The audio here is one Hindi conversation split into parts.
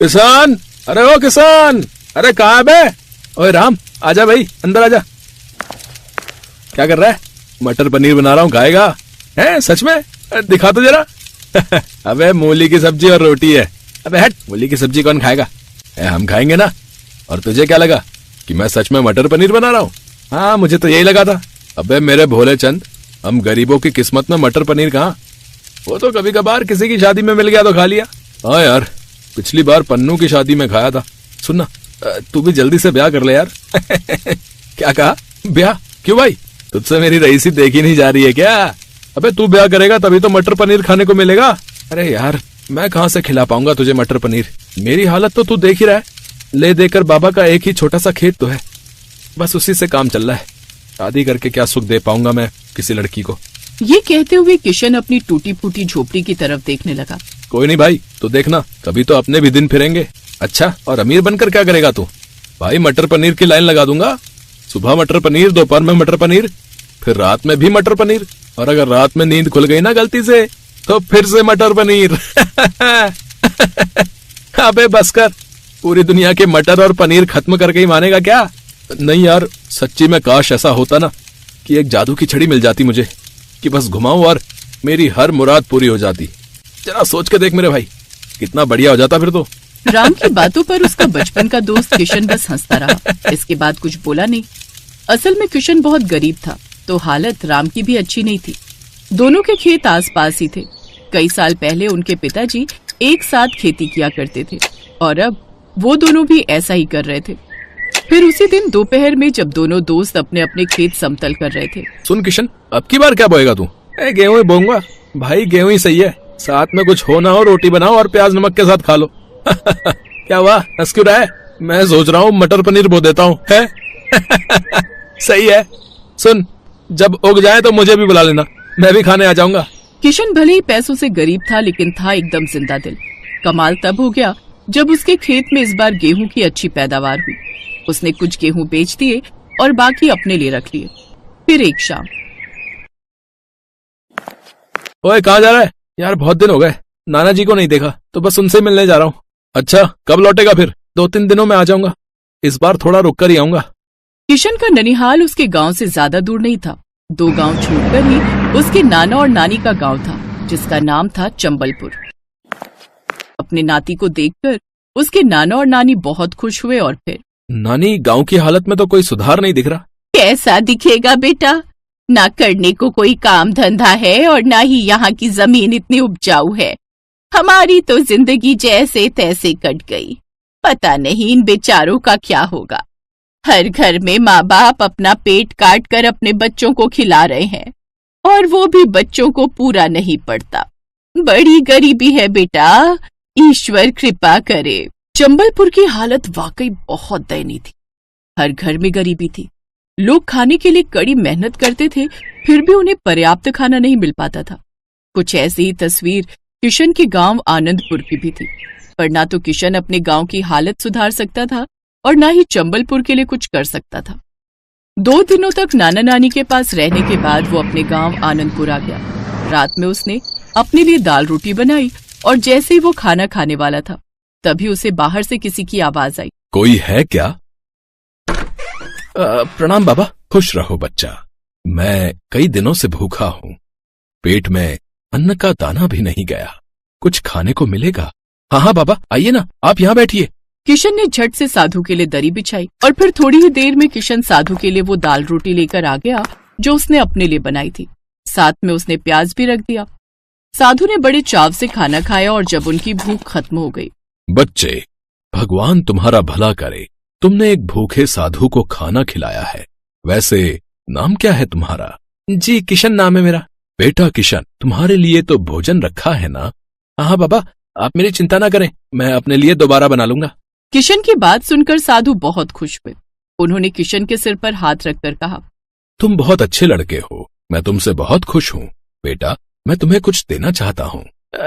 किसान, अरे ओ किसान, अरे कहाँ है बे? ओए राम, आजा भाई, अंदर आजा। क्या कर रहा है? मटर पनीर बना रहा हूँ, खाएगा? है सच में? दिखा तो जरा। अबे मूली की सब्जी और रोटी है। अबे हट, मूली की सब्जी कौन खाएगा? हम खाएंगे ना। और तुझे क्या लगा कि मैं सच में मटर पनीर बना रहा हूँ? हाँ, मुझे तो यही लगा था। अबे मेरे भोले चंद, हम गरीबों की किस्मत में मटर पनीर कहाँ? वो तो कभी कभार किसी की शादी में मिल गया तो खा लिया। हाँ यार, पिछली बार पन्नू की शादी में खाया था। सुनना, तू भी जल्दी से ब्याह कर ले यार। क्या कहा? ब्याह? क्यों भाई, तुझसे मेरी रईसी देखी नहीं जा रही है क्या? अबे तू ब्याह करेगा तभी तो मटर पनीर खाने को मिलेगा। अरे यार, मैं कहाँ से खिला पाऊंगा तुझे मटर पनीर? मेरी हालत तो तू देख ही रहा है। ले देकर बाबा का एक ही छोटा सा खेत तो है, बस उसी से काम चल रहा है। शादी करके क्या सुख दे पाऊंगा मैं किसी लड़की को? ये कहते हुए किशन अपनी टूटी फूटी झोपड़ी की तरफ देखने लगा। कोई नहीं भाई, तो देखना, कभी तो अपने भी दिन फिरेंगे। अच्छा, और अमीर बनकर क्या करेगा तू? भाई मटर पनीर की लाइन लगा दूंगा। सुबह मटर पनीर, दोपहर में मटर पनीर, फिर रात में भी मटर पनीर, और अगर रात में नींद खुल गई ना गलती से तो फिर से मटर पनीर। अबे बस कर, पूरी दुनिया के मटर और पनीर खत्म करके ही मानेगा क्या? नहीं यार, सच्ची में काश ऐसा होता ना कि एक जादू की छड़ी मिल जाती मुझे, कि बस घुमाऊं और मेरी हर मुराद पूरी हो जाती। जरा सोच के देख मेरे भाई, कितना बढ़िया हो जाता फिर तो। राम की बातों पर उसका बचपन का दोस्त किशन बस हंसता रहा। इसके बाद कुछ बोला नहीं। असल में किशन बहुत गरीब था, तो हालत राम की भी अच्छी नहीं थी। दोनों के खेत आसपास ही थे। कई साल पहले उनके पिताजी एक साथ खेती किया करते थे और अब वो दोनों भी ऐसा ही कर रहे थे। फिर उसी दिन दोपहर में जब दोनों दोस्त अपने अपने खेत समतल कर रहे थे। सुन किशन, अब की बार क्या बोएगा तू? गेहूं ही बोऊंगा भाई, गेहूं ही सही है। साथ में कुछ हो ना हो, रोटी बनाओ और प्याज नमक के साथ खा लो। क्या हुआ, हंस क्यों रहा है? मैं सोच रहा हूँ मटर पनीर बो देता हूँ। है? सही है। सुन, जब उग जाए तो मुझे भी बुला लेना, मैं भी खाने आ जाऊंगा। किशन भले ही पैसों से गरीब था, लेकिन था एकदम जिंदा दिल। कमाल तब हो गया जब उसके खेत में इस बार गेहूं की अच्छी पैदावार हुई। उसने कुछ गेहूं बेच दिए और बाकी अपने लिए रख लिए। फिर एक शाम। ओए कहाँ जा रहा है यार? बहुत दिन हो गए, नाना जी को नहीं देखा, तो बस उनसे मिलने जा रहा हूँ। अच्छा, कब लौटेगा फिर? 2-3 दिनों में आ जाऊंगा। इस बार थोड़ा रुक कर ही आऊंगा। किशन का ननिहाल उसके गांव से ज्यादा दूर नहीं था। 2 गांव छोड़कर ही उसके नाना और नानी का गांव था, जिसका नाम था चंबलपुर। अपने नाती को देखकर उसके नाना और नानी बहुत खुश हुए। और फिर नानी, गांव की हालत में तो कोई सुधार नहीं दिख रहा। कैसा दिखेगा बेटा? ना करने को कोई काम धंधा है और ना ही यहाँ की जमीन इतनी उपजाऊ है। हमारी तो जिंदगी जैसे तैसे कट गई। पता नहीं इन बेचारों का क्या होगा। हर घर में माँ बाप अपना पेट काट कर अपने बच्चों को खिला रहे हैं, और वो भी बच्चों को पूरा नहीं पड़ता। बड़ी गरीबी है बेटा, ईश्वर कृपा करे। चंबलपुर की हालत वाकई बहुत दयनीय थी। हर घर में गरीबी थी। लोग खाने के लिए कड़ी मेहनत करते थे, फिर भी उन्हें पर्याप्त खाना नहीं मिल पाता था। कुछ ऐसी ही तस्वीर किशन के गांव आनंदपुर की भी थी। पर ना तो किशन अपने गांव की हालत सुधार सकता था और ना ही चंबलपुर के लिए कुछ कर सकता था। 2 दिनों तक नाना नानी के पास रहने के बाद वो अपने गांव आनंदपुर आ गया। रात में उसने अपने लिए दाल रोटी बनाई और जैसे ही वो खाना खाने वाला था, तभी उसे बाहर से किसी की आवाज आई। कोई है क्या? प्रणाम बाबा। खुश रहो बच्चा, मैं कई दिनों से भूखा हूँ। पेट में अन्न का दाना भी नहीं गया, कुछ खाने को मिलेगा? हाँ हाँ बाबा, आइए ना, आप यहाँ बैठिए। किशन ने झट से साधु के लिए दरी बिछाई और फिर थोड़ी ही देर में किशन साधु के लिए वो दाल रोटी लेकर आ गया जो उसने अपने लिए बनाई थी। साथ में उसने प्याज भी रख दिया। साधु ने बड़े चाव से खाना खाया और जब उनकी भूख खत्म हो गई। बच्चे, भगवान तुम्हारा भला करे, तुमने एक भूखे साधु को खाना खिलाया है। वैसे नाम क्या है तुम्हारा? जी किशन नाम है मेरा। बेटा किशन, तुम्हारे लिए तो भोजन रखा है ना? हाँ बाबा, आप मेरी चिंता ना करें, मैं अपने लिए दोबारा बना लूंगा। किशन की बात सुनकर साधु बहुत खुश हुए। उन्होंने किशन के सिर पर हाथ रखकर कहा, तुम बहुत अच्छे लड़के हो, मैं तुमसे बहुत खुश हूँ। बेटा, मैं तुम्हें कुछ देना चाहता हूँ।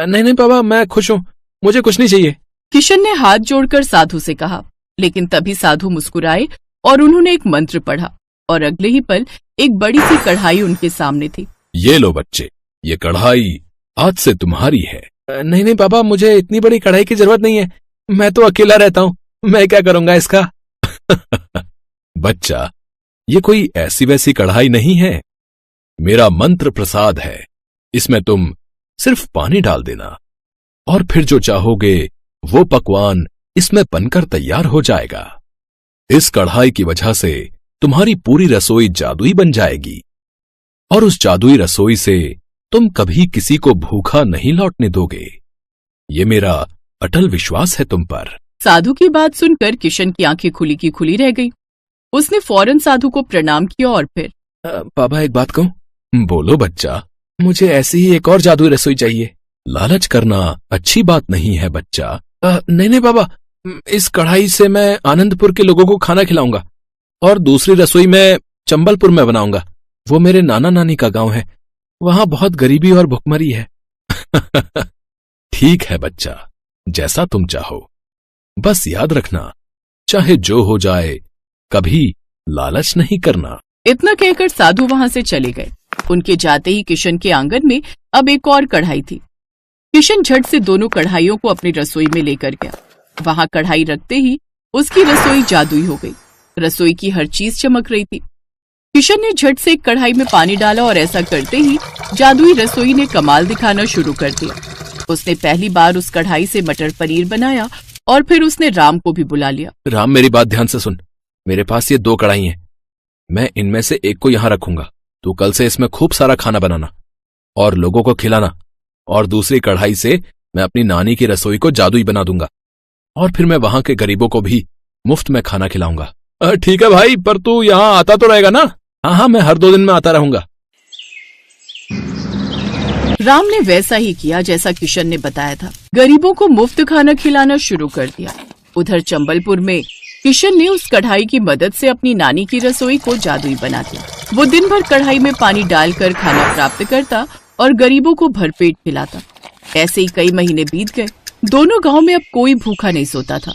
नहीं बाबा, मैं खुश हूँ, मुझे कुछ नहीं चाहिए। किशन ने हाथ जोड़कर साधु से कहा, लेकिन तभी साधु मुस्कुराए और उन्होंने एक मंत्र पढ़ा और अगले ही पल एक बड़ी सी कढ़ाई उनके सामने थी। ये लो बच्चे, ये कढ़ाई आज से तुम्हारी है। नहीं बाबा, मुझे इतनी बड़ी कढ़ाई की जरूरत नहीं है, मैं तो अकेला रहता हूं, मैं क्या करूंगा इसका। बच्चा, ये कोई ऐसी वैसी कढ़ाई नहीं है, मेरा मंत्र प्रसाद है। इसमें तुम सिर्फ पानी डाल देना और फिर जो चाहोगे वो पकवान इसमें बनकर तैयार हो जाएगा। इस कढ़ाई की वजह से तुम्हारी पूरी रसोई जादुई बन जाएगी और उस जादुई रसोई से तुम कभी किसी को भूखा नहीं लौटने दोगे। ये मेरा अटल विश्वास है तुम पर। साधु की बात सुनकर किशन की आंखें खुली की खुली रह गई। उसने फौरन साधु को प्रणाम किया और फिर बाबा एक बात कहूं? बोलो बच्चा। मुझे ऐसी ही एक और जादुई रसोई चाहिए। लालच करना अच्छी बात नहीं है बच्चा। नहीं नहीं बाबा, इस कढ़ाई से मैं आनंदपुर के लोगों को खाना खिलाऊंगा और दूसरी रसोई मैं चंबलपुर में बनाऊंगा। वो मेरे नाना नानी का गांव है, वहां बहुत गरीबी और भुखमरी है। ठीक है बच्चा, जैसा तुम चाहो, बस याद रखना चाहे जो हो जाए कभी लालच नहीं करना। इतना कहकर साधु वहां से चले गए। उनके जाते ही किशन के आंगन में अब एक और कढ़ाई थी। किशन झट से दोनों कढ़ाइयों को अपनी रसोई में लेकर गया। वहां कढ़ाई रखते ही उसकी रसोई जादुई हो गई। रसोई की हर चीज चमक रही थी। किशन ने झट से एक कढ़ाई में पानी डाला और ऐसा करते ही जादुई रसोई ने कमाल दिखाना शुरू कर दिया। उसने पहली बार उस कढ़ाई से मटर पनीर बनाया और फिर उसने राम को भी बुला लिया। राम, मेरी बात ध्यान से सुन। मेरे पास ये 2 कढ़ाई हैं, मैं इनमें से एक को यहां रखूंगा। तू कल से इसमें खूब सारा खाना बनाना और लोगों को खिलाना, और दूसरी कढ़ाई से मैं अपनी नानी की रसोई को जादुई बना दूंगा और फिर मैं वहां के गरीबों को भी मुफ्त में खाना खिलाऊंगा। ठीक है भाई, पर तू यहां आता तो रहेगा ना? हाँ, मैं हर 2 दिन में आता रहूंगा। राम ने वैसा ही किया जैसा किशन ने बताया था। गरीबों को मुफ्त खाना खिलाना शुरू कर दिया। उधर चंबलपुर में किशन ने उस कढ़ाई की मदद से अपनी नानी की रसोई को जादुई बना दिया। वो दिन भर कढ़ाई में पानी डालकर खाना प्राप्त करता और गरीबों को भरपेट खिलाता। ऐसे ही कई महीने बीत गए। दोनों गांव में अब कोई भूखा नहीं सोता था।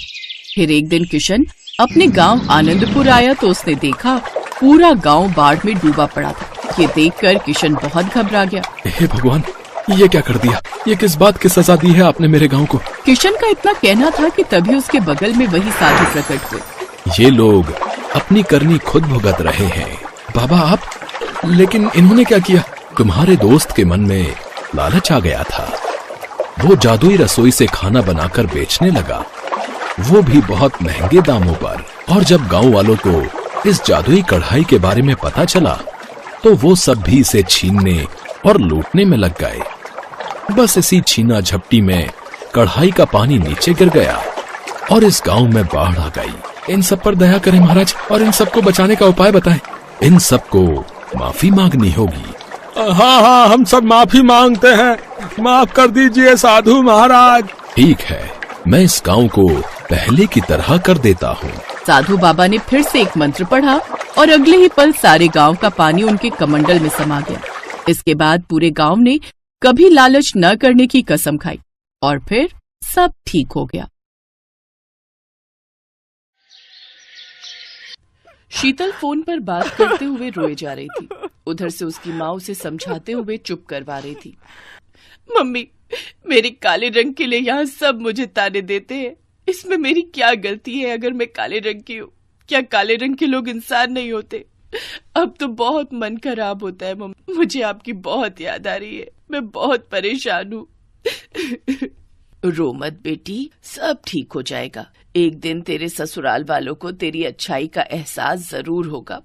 फिर एक दिन किशन अपने गांव आनंदपुर आया तो उसने देखा पूरा गांव बाढ़ में डूबा पड़ा था। ये देखकर किशन बहुत घबरा गया। हे भगवान, ये क्या कर दिया? ये किस बात की सजा दी है आपने मेरे गांव को? किशन का इतना कहना था कि तभी उसके बगल में वही साधु प्रकट हुए। ये लोग अपनी करनी खुद भुगत रहे हैं। बाबा आप? लेकिन इन्होंने क्या किया? तुम्हारे दोस्त के मन में लालच आ गया था। वो जादुई रसोई से खाना बनाकर बेचने लगा, वो भी बहुत महंगे दामों पर। और जब गांव वालों को इस जादुई कढ़ाई के बारे में पता चला तो वो सब भी इसे छीनने और लूटने में लग गए। बस इसी छीना झपटी में कढ़ाई का पानी नीचे गिर गया और इस गांव में बाढ़ आ गई। इन सब पर दया करें महाराज और इन सबको बचाने का उपाय बताएं। इन सबको माफी मांगनी होगी। हाँ, हम सब माफी मांगते हैं, माफ कर दीजिए साधु महाराज। ठीक है, मैं इस गांव को पहले की तरह कर देता हूँ। साधु बाबा ने फिर से एक मंत्र पढ़ा और अगले ही पल सारे गांव का पानी उनके कमंडल में समा गया। इसके बाद पूरे गांव ने कभी लालच न करने की कसम खाई और फिर सब ठीक हो गया। शीतल फोन पर बात करते हुए रोए जा रही थी। उधर से उसकी माँ उसे समझाते हुए चुप करवा रही थी। मम्मी, मेरे काले रंग के लिए यहाँ सब मुझे ताने देते हैं। इसमें मेरी क्या गलती है अगर मैं काले रंग की हूँ? क्या काले रंग के लोग इंसान नहीं होते? अब तो बहुत मन खराब होता है मम्मी। मुझे आपकी बहुत याद आ रही है, मैं बहुत परेशान हूँ। रो मत बेटी, सब ठीक हो जाएगा। एक दिन तेरे ससुराल वालों को तेरी अच्छाई का एहसास जरूर होगा।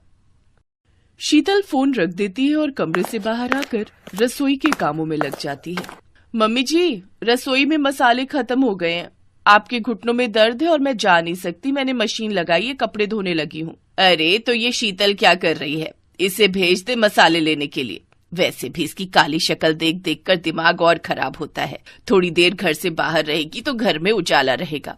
शीतल फोन रख देती है और कमरे से बाहर आकर रसोई के कामों में लग जाती है। मम्मी जी, रसोई में मसाले खत्म हो गए हैं। आपके घुटनों में दर्द है और मैं जा नहीं सकती, मैंने मशीन लगाई है, कपड़े धोने लगी हूँ। अरे तो ये शीतल क्या कर रही है? इसे भेज दे मसाले लेने के लिए। वैसे भी इसकी काली शक्ल देख देख कर दिमाग और खराब होता है। थोड़ी देर घर से बाहर रहेगी तो घर में उजाला रहेगा।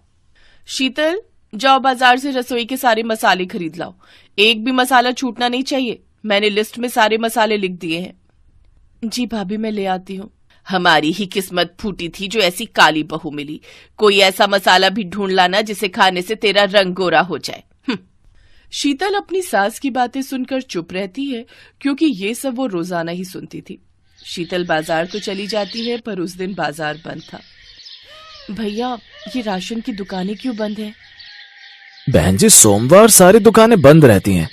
शीतल, जाओ बाजार से रसोई के सारे मसाले खरीद लाओ। एक भी मसाला छूटना नहीं चाहिए। मैंने लिस्ट में सारे मसाले लिख दिए हैं। जी भाभी, मैं ले आती हूँ। हमारी ही किस्मत फूटी थी जो ऐसी काली बहू मिली। कोई ऐसा मसाला भी ढूंढ लाना जिसे खाने से तेरा रंग गोरा हो जाए। शीतल अपनी सास की बातें सुनकर चुप रहती है क्योंकि ये सब वो रोजाना ही सुनती थी। शीतल बाजार तो चली जाती है पर उस दिन बाजार बंद था। भैया, ये राशन की दुकानें क्यों बंद हैं? बहन जी, सोमवार सारी दुकानें बंद रहती हैं।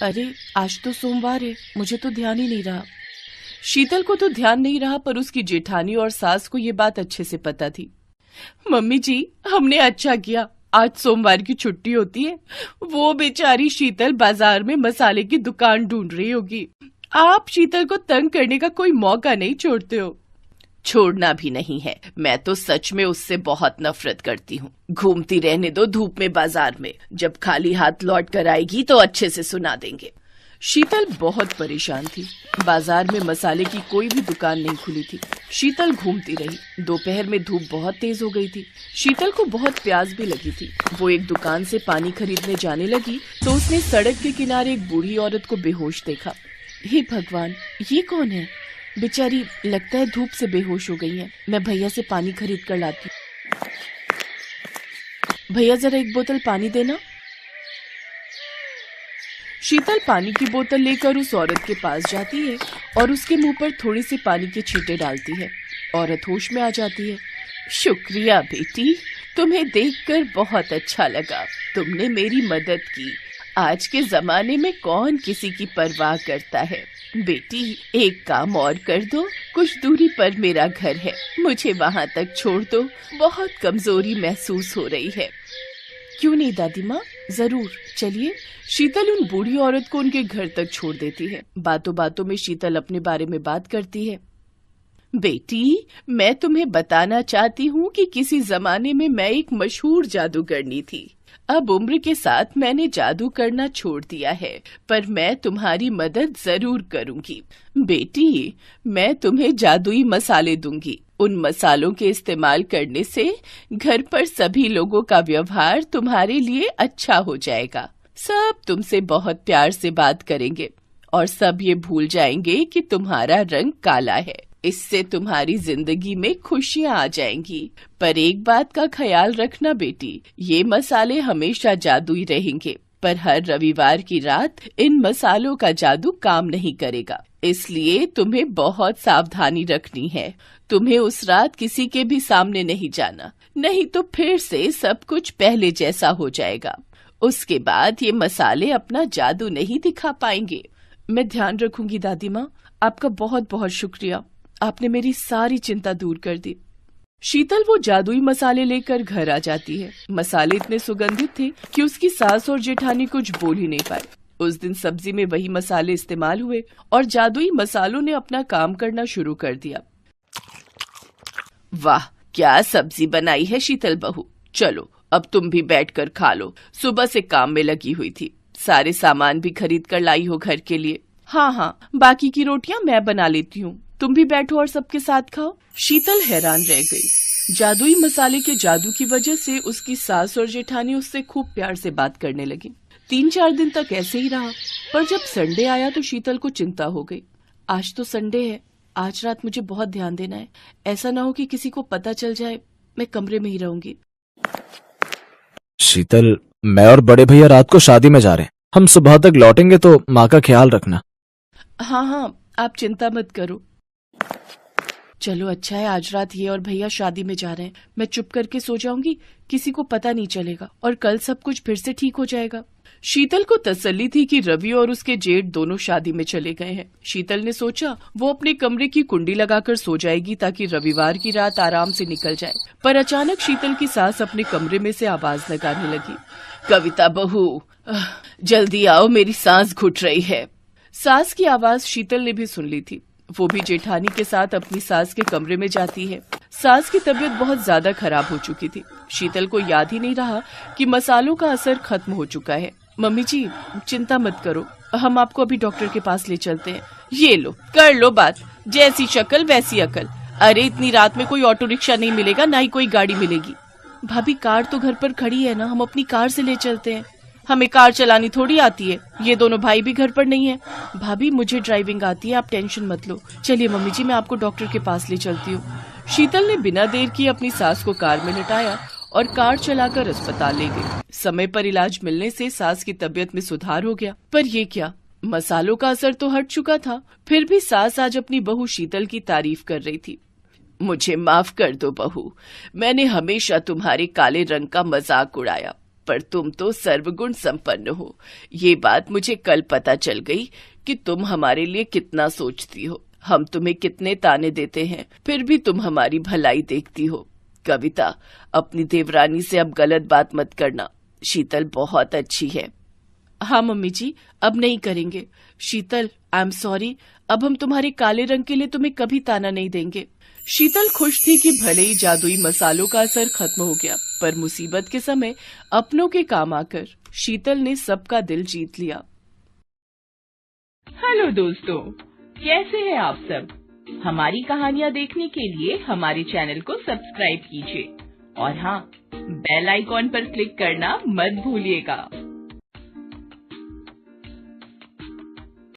अरे आज तो सोमवार है, मुझे तो ध्यान ही नहीं रहा। शीतल को तो ध्यान नहीं रहा, पर उसकी जेठानी और सास को ये बात अच्छे से पता थी। मम्मी जी, हमने अच्छा किया, आज सोमवार की छुट्टी होती है। वो बेचारी शीतल बाजार में मसाले की दुकान ढूंढ रही होगी। आप शीतल को तंग करने का कोई मौका नहीं छोड़ते हो। छोड़ना भी नहीं है, मैं तो सच में उससे बहुत नफरत करती हूँ। घूमती रहने दो धूप में बाजार में, जब खाली हाथ लौट कर आएगी तो अच्छे से सुना देंगे। शीतल बहुत परेशान थी। बाजार में मसाले की कोई भी दुकान नहीं खुली थी। शीतल घूमती रही। दोपहर में धूप बहुत तेज हो गई थी। शीतल को बहुत प्यास भी लगी थी। वो एक दुकान से पानी खरीदने जाने लगी तो उसने सड़क के किनारे एक बूढ़ी औरत को बेहोश देखा। हे भगवान, ये कौन है? बेचारी लगता है धूप से बेहोश हो गई है। मैं भैया से पानी खरीद कर लाती हूँ। भैया जरा एक बोतल पानी देना। शीतल पानी की बोतल लेकर उस औरत के पास जाती है और उसके मुंह पर थोड़ी सी पानी के छींटे डालती है। औरत होश में आ जाती है। शुक्रिया बेटी, तुम्हें देखकर बहुत अच्छा लगा। तुमने मेरी मदद की। आज के जमाने में कौन किसी की परवाह करता है। बेटी, एक काम और कर दो, कुछ दूरी पर मेरा घर है, मुझे वहां तक छोड़ दो। बहुत कमजोरी महसूस हो रही है। क्यों नहीं दादी माँ, जरूर चलिए। शीतल उन बूढ़ी औरत को उनके घर तक छोड़ देती है। बातों बातों में शीतल अपने बारे में बात करती है। बेटी, मैं तुम्हें बताना चाहती हूँ कि किसी जमाने में मैं एक मशहूर जादूगरनी थी। अब उम्र के साथ मैंने जादू करना छोड़ दिया है, पर मैं तुम्हारी मदद जरूर करूंगी। बेटी, मैं तुम्हें जादुई मसाले दूंगी। उन मसालों के इस्तेमाल करने से घर पर सभी लोगों का व्यवहार तुम्हारे लिए अच्छा हो जाएगा। सब तुमसे बहुत प्यार से बात करेंगे और सब ये भूल जाएंगे कि तुम्हारा रंग काला है। इससे तुम्हारी जिंदगी में खुशियां आ जाएंगी। पर एक बात का ख्याल रखना बेटी, ये मसाले हमेशा जादुई रहेंगे, पर हर रविवार की रात इन मसालों का जादू काम नहीं करेगा। इसलिए तुम्हें बहुत सावधानी रखनी है। तुम्हें उस रात किसी के भी सामने नहीं जाना, नहीं तो फिर से सब कुछ पहले जैसा हो जाएगा। उसके बाद ये मसाले अपना जादू नहीं दिखा पाएंगे। मैं ध्यान रखूंगी दादी माँ, आपका बहुत बहुत शुक्रिया। आपने मेरी सारी चिंता दूर कर दी। शीतल वो जादुई मसाले लेकर घर आ जाती है। मसाले इतने सुगंधित थे कि उसकी सास और जेठानी कुछ बोल ही नहीं पाए। उस दिन सब्जी में वही मसाले इस्तेमाल हुए और जादुई मसालों ने अपना काम करना शुरू कर दिया। वाह, क्या सब्जी बनाई है शीतल बहू। चलो अब तुम भी बैठकर खा लो। सुबह से काम में लगी हुई थी। सारे सामान भी खरीद कर लाई हो घर के लिए। हाँ, बाकी की रोटियां मैं बना लेती हूँ। तुम भी बैठो और सबके साथ खाओ। शीतल हैरान रह गई। जादुई मसाले के जादू की वजह से उसकी सास और जेठानी उससे खूब प्यार से बात करने लगी। 3-4 दिन तक ऐसे ही रहा, पर जब संडे आया तो शीतल को चिंता हो गई। आज तो संडे है, आज रात मुझे बहुत ध्यान देना है। ऐसा ना हो कि किसी को पता चल जाए। मैं कमरे में ही रहूंगी। शीतल, मैं और बड़े भैया रात को शादी में जा रहे हैं। हम सुबह तक लौटेंगे, तो माँ का ख्याल रखना। हाँ, आप चिंता मत करो। चलो अच्छा है, आज रात ये और भैया शादी में जा रहे हैं। मैं चुप करके सो जाऊंगी, किसी को पता नहीं चलेगा और कल सब कुछ फिर से ठीक हो जाएगा। शीतल को तसल्ली थी कि रवि और उसके जेठ दोनों शादी में चले गए हैं। शीतल ने सोचा वो अपने कमरे की कुंडी लगाकर सो जाएगी ताकि रविवार की रात आराम से निकल जाए। पर अचानक शीतल की सास अपने कमरे में से आवाज लगाने लगी। कविता बहू, जल्दी आओ, मेरी सांस घुट रही है। सास की आवाज शीतल ने भी सुन ली थी। वो भी जेठानी के साथ अपनी सास के कमरे में जाती है। सास की तबीयत बहुत ज्यादा खराब हो चुकी थी। शीतल को याद ही नहीं रहा कि मसालों का असर खत्म हो चुका है। मम्मी जी, चिंता मत करो, हम आपको अभी डॉक्टर के पास ले चलते हैं। ये लो, कर लो बात। जैसी शक्ल वैसी अकल। अरे इतनी रात में कोई ऑटो रिक्शा नहीं मिलेगा, ना ही कोई गाड़ी मिलेगी। भाभी, कार तो घर पर खड़ी है ना, हम अपनी कार से ले चलते हैं। हमें कार चलानी थोड़ी आती है। ये दोनों भाई भी घर पर नहीं है। भाभी, मुझे ड्राइविंग आती है, आप टेंशन मत लो। चलिए मम्मी जी, मैं आपको डॉक्टर के पास ले चलती हूँ। शीतल ने बिना देर किए अपनी सास को कार में लिटाया और कार चलाकर अस्पताल ले गई। समय पर इलाज मिलने से सास की तबीयत में सुधार हो गया। पर ये क्या, मसालों का असर तो हट चुका था, फिर भी सास आज अपनी बहू शीतल की तारीफ कर रही थी। मुझे माफ कर दो बहू, मैंने हमेशा तुम्हारे काले रंग का मजाक उड़ाया, पर तुम तो सर्वगुण संपन्न हो। ये बात मुझे कल पता चल गई कि तुम हमारे लिए कितना सोचती हो। हम तुम्हें कितने ताने देते हैं, फिर भी तुम हमारी भलाई देखती हो। कविता, अपनी देवरानी से अब गलत बात मत करना। शीतल बहुत अच्छी है। हाँ मम्मी जी, अब नहीं करेंगे। शीतल, आई एम सॉरी, अब हम तुम्हारे काले रंग के लिए तुम्हें कभी ताना नहीं देंगे। शीतल खुश थी कि भले ही जादुई मसालों का असर खत्म हो गया, पर मुसीबत के समय अपनों के काम आकर शीतल ने सबका दिल जीत लिया। हेलो दोस्तों, कैसे हैं आप सब? हमारी कहानियाँ देखने के लिए हमारे चैनल को सब्सक्राइब कीजिए और हाँ, बेल आइकॉन पर क्लिक करना मत भूलिएगा।